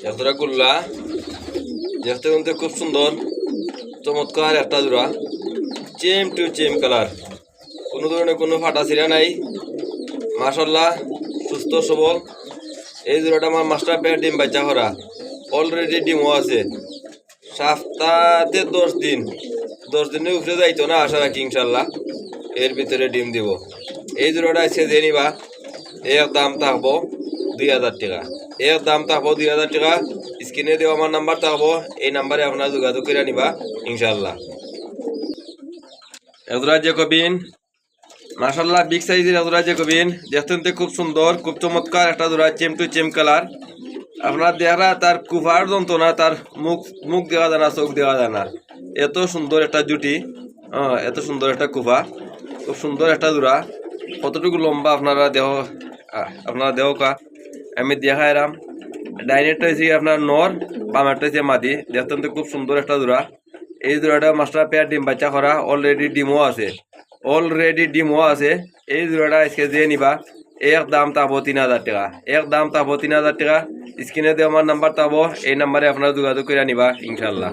এতটা গুল্লা দেখতে কিন্তু খুব সুন্দর চমৎকার একটা জোড়া, চেম টু চেম কালার, কোনো ধরনের কোনো ফাটা ছিঁড়া নাই, মাশাআল্লাহ সুস্থ সবল। এই জোড়াটা আমার মাস্টার পেয়ার ডিম বাচ্চা করা, অলরেডি ডিমও আছে। সপ্তাহে 10 দিনের উপরে যাইতো না, আশা রাখি ইনশাল্লাহ এর ভিতরে ডিম দিব। এই জোড়াটা আছে যে নিবা, এর দাম থাকবো 2000 টাকা। এর দাম থাকবো 2000 টাকা। স্ক্রিনে দেওয়া আমার নাম্বার থাকবো, এই নাম্বারে আপনার যোগাযোগ করে নিবা ইনশাল্লাহ। এজরা জেকবিন মাশাআল্লাহ বিগ সাইজের এজরা জেকবিন, দেখতে খুব সুন্দর, খুব চমৎকার একটা জোড়া, চেম টু চেম কালার। আপনার দেখা তার কুফার যন্ত্রণা, তার মুখ দেওয়া যায় না, চোখ দেওয়া যায় না, এত সুন্দর একটা জুটি, এত সুন্দর একটা কুফা, খুব সুন্দর একটা জোড়া। কতটুকু লম্বা আপনারা দেহ কা আমি দেখাই রাম। ডাইনেরটা হয়েছে আপনার নর, বামেরটা হয়েছে মাদি, দেখতে খুব সুন্দর একটা জোড়া। এই জোড়াটা মাস্টার পেয়ার ডিম বাচ্চা করা, অলরেডি ডিমও আছে। এই জোড়াটা আজকে যে নিবা, এক দাম তাবো 3000 টাকা, এক দাম তাবো 3000 টাকা। স্ক্রিনে দিয়ে আমার নাম্বার তাবো, এই নাম্বারে আপনারা যোগাযোগ করে নিবা ইনশাল্লাহ।